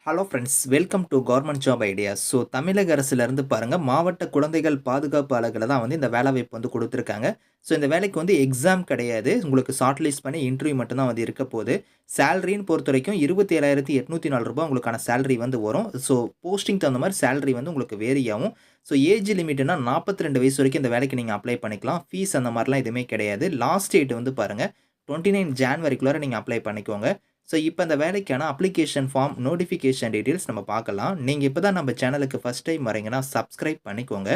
Hello friends, welcome to government job ideas. So தமிழக அரசுலேருந்து பாருங்கள், மாவட்ட குழந்தைகள் பாதுகாப்பு அலகில் தான் வந்து இந்த வேலைவாய்ப்பு வந்து கொடுத்துருக்காங்க. ஸோ இந்த வேலைக்கு வந்து எக்ஸாம் கிடையாது, உங்களுக்கு ஷார்ட் லிஸ்ட் பண்ணி இன்டர்வியூ மட்டும்தான் வந்து இருக்க போகுது. சேலரின்னு பொறுத்த வரைக்கும் ரூ. 27,804 உங்களுக்கான சேலரி வந்து வரும். ஸோ போஸ்டிங் தகுந்த மாதிரி சேலரி வந்து உங்களுக்கு வேரி ஆகும். ஸோ ஏஜ் லிமிட்னா 42 வயசு வரைக்கும் இந்த வேலைக்கு நீங்கள் அப்ளை பண்ணிக்கலாம். ஃபீஸ் அந்த மாதிரிலாம் எதுவுமே கிடையாது. லாஸ்ட் டேட் வந்து பாருங்கள் 29 ஜான்வரிக்குள்ளார நீங்கள் அப்ளை பண்ணிக்கோங்க. ஸோ இப்போ இந்த வேலைக்கான அப்ளிகேஷன் ஃபார்ம், நோட்டிஃபிகேஷன் டீட்டெயில்ஸ் நம்ம பார்க்கலாம். நீங்கள் இப்போ தான் நம்ம சேனலுக்கு ஃபஸ்ட் டைம் வரீங்கன்னா சப்ஸ்கிரைப் பண்ணிக்கோங்க.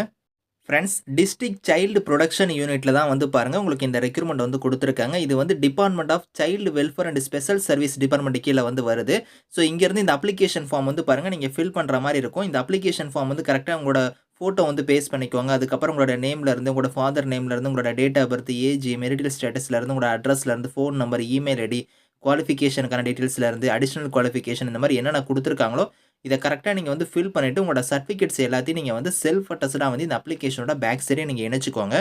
ஃப்ரெண்ட்ஸ், டிஸ்ட்ரிக்ட் சைல்டு ப்ரொடக்ஷன் யூனிட்டில் தான் வந்து பாருங்கள் உங்களுக்கு இந்த ரெக்ரூட்மெண்ட் வந்து கொடுத்துருக்காங்க. இது வந்து department of child welfare and special service department கீழே வந்து வருது. ஸோ இங்கேருந்து இந்த அப்ளிகேஷன் ஃபார்ம் வந்து பாருங்கள் நீங்கள் ஃபில் பண்ணுற மாதிரி இருக்கும். இந்த அப்ளிகேஷன் ஃபார்ம் வந்து கரெக்டாக உங்களோட ஃபோட்டோ வந்து பேஸ்ட் பண்ணிக்கோங்க. அதுக்கப்புறம் உங்களோட நேம்லேருந்து, உங்களோட ஃபாதர் நேம்லேருந்து, உங்களோட date of birth, age, marital ஸ்டேட்டஸ்லேருந்து, உங்களோட அட்ரஸ்லேருந்து, ஃபோன் நம்பர், இமெயில் ஐடி, குவாலிஃபிகேஷனுக்கான டீட்டெயில்ஸ்லேருந்து, அடிஷனல் குவாலிஃபிகேஷன் இந்த மாதிரி என்னென்ன கொடுத்துருக்காங்களோ இதை கரெக்டாக நீங்கள் வந்து ஃபில் பண்ணிவிட்டு உங்களோட சர்டிஃபிகேட்ஸ் எல்லாத்தையும் நீங்கள் வந்து செல்ஃப் அட்டஸ்டாக வந்து இந்த அப்ளிகேஷனோட பேக் சைடே நீங்கள் இணைச்சிக்கோங்க.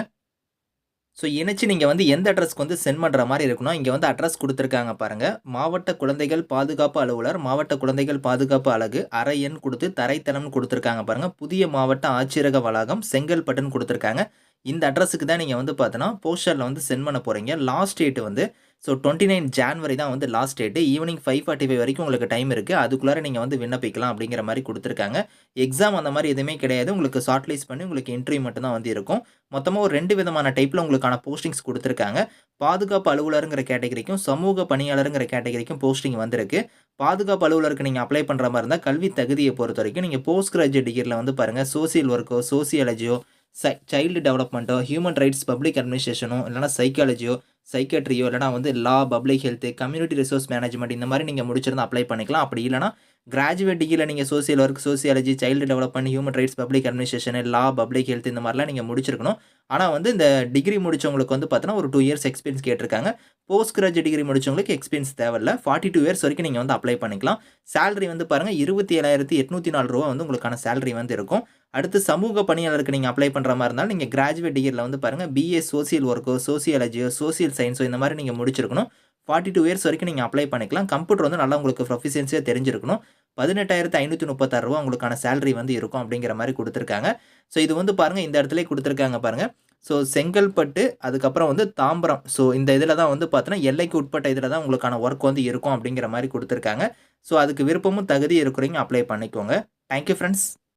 ஸோ இணைச்சு நீங்கள் வந்து எந்த அட்ரஸ்க்கு வந்து சென்ட் பண்ணுற மாதிரி இருக்கணும், இங்கே வந்து அட்ரஸ் கொடுத்துருக்காங்க பாருங்கள். மாவட்ட குழந்தைகள் பாதுகாப்பு அலுவலர், மாவட்ட குழந்தைகள் பாதுகாப்பு அலகு, அறை எண் கொடுத்து தரைத்தளம்னு கொடுத்துருக்காங்க பாருங்கள். புதிய மாவட்ட ஆட்சியரக வளாகம், செங்கல்பட்டுன்னு கொடுத்துருக்காங்க. இந்த அட்ரஸுக்கு தான் நீங்கள் வந்து பார்த்தோன்னா போஸ்டரில் வந்து சென்ட் பண்ண போகிறீங்க. லாஸ்ட் டேட் வந்து 29 ஜான்வரி தான் வந்து லாஸ்ட் டேட்டு. ஈவினிங் 5:45 வரைக்கும் உங்களுக்கு டைம் இருக்குது. அதுக்குள்ளார நீங்கள் வந்து விண்ணப்பிக்கலாம் அப்படிங்கிற மாதிரி கொடுத்துருக்காங்க. எக்ஸாம் அந்த மாதிரி எதுவுமே கிடையாது. உங்களுக்கு ஷார்ட் லிஸ்ட் பண்ணி உங்களுக்கு இன்டர்வியூ மட்டும்தான் வந்து இருக்கும். மொத்தமாக ஒரு 2 விதமான டைப்பில் உங்களுக்கான போஸ்டிங்ஸ் கொடுத்துருக்காங்க. பாதுகாப்பு அலுவலருங்கிற கேட்டகரிக்கும், சமூக பணியாளருங்கிற கேட்டகரிக்கும் போஸ்டிங் வந்திருக்கு. பாதுகாப்பு அலுவலருக்கு நீங்கள் அப்ளை பண்ணுற மாதிரி இருந்தால் கல்வி தகுதியை பொறுத்த வரைக்கும் நீங்கள் போஸ்ட் கிராஜுவேட் டிகிரியில் வந்து பாருங்கள் சோசியல் ஒர்க்கோ, சோசியாலஜியோ, சைல்டு டெவலப்மெண்ட்டோ, ஹியூமன் ரைட்ஸ், பப்ளிக் அட்மினிஸ்ட்ரேஷனோ, இல்லைனா சைக்காலஜியோ, சைக்காட்ரியோ, இல்லைனா வந்து law, public health, community resource management இந்த மாதிரி நீங்கள் முடிச்சிருந்தா அப்ளை பண்ணிக்கலாம். அப்படி இல்லைனா கிராஜுவேட் டிகிரியில் நீங்கள் social work, sociology, child development, human rights, public administration, law, public health இந்த மாதிரிலாம் நீங்கள் முடிச்சிருக்கணும். ஆனால் வந்து இந்த டிகிரி முடிச்சவங்களுக்கு வந்து பார்த்தோன்னா ஒரு 2 இயர்ஸ் எக்ஸ்பீரியன்ஸ் கேட்டிருக்காங்க. போஸ்ட் கிராஜுவேட் டிகிரி முடிச்சவங்களுக்கு எக்ஸ்பீரியன்ஸ் தேவையில்ல. 42 இயர்ஸ் வரைக்கும் நீங்கள் வந்து அப்ளை பண்ணிக்கலாம். சேலரி வந்து பாருங்கள் ரூ. 27,804 வந்து உங்களுக்கான சேலரி வந்து இருக்கும். அடுத்து சமூக பணியாளருக்கு நீங்கள் அப்ளை பண்ணுற மாதிரி இருந்தாலும் நீங்கள் கிராஜுவேட் டிகிரியில் வந்து பாருங்கள் பிஏ சோசியல் ஒர்க்கோ, சோசியாலஜியோ, சோசியல் சயின்ஸோ இந்த மாதிரி நீங்கள் முடிச்சிருக்கணும். 42 இயர்ஸ் வரைக்கும் நீங்கள் அப்ளை பண்ணிக்கலாம். கம்ப்யூட்டர் வந்து நல்லா உங்களுக்கு ப்ரொஃபிஷியன்சியாக தெரிஞ்சிருக்கணும். ரூ. 18,536 உங்களுக்கான சேலரி வந்து இருக்கும் அப்படிங்கிற மாதிரி கொடுத்துருக்காங்க. ஸோ இது வந்து பாருங்கள் இந்த இடத்துல கொடுத்துருக்காங்க பாருங்கள். ஸோ செங்கல்பட்டு, அதுக்கப்புறம் வந்து தாம்பரம். ஸோ இந்த இதில் தான் வந்து பார்த்தோன்னா எல்லைக்கு உட்பட்ட இதில் தான் உங்களுக்கான ஒர்க் வந்து இருக்கும் அப்படிங்கிற மாதிரி கொடுத்துருக்காங்க. ஸோ அதுக்கு விருப்பமும் தகுதி இருக்கிறவங்க அப்ளை பண்ணிக்கோங்க. Thank you friends.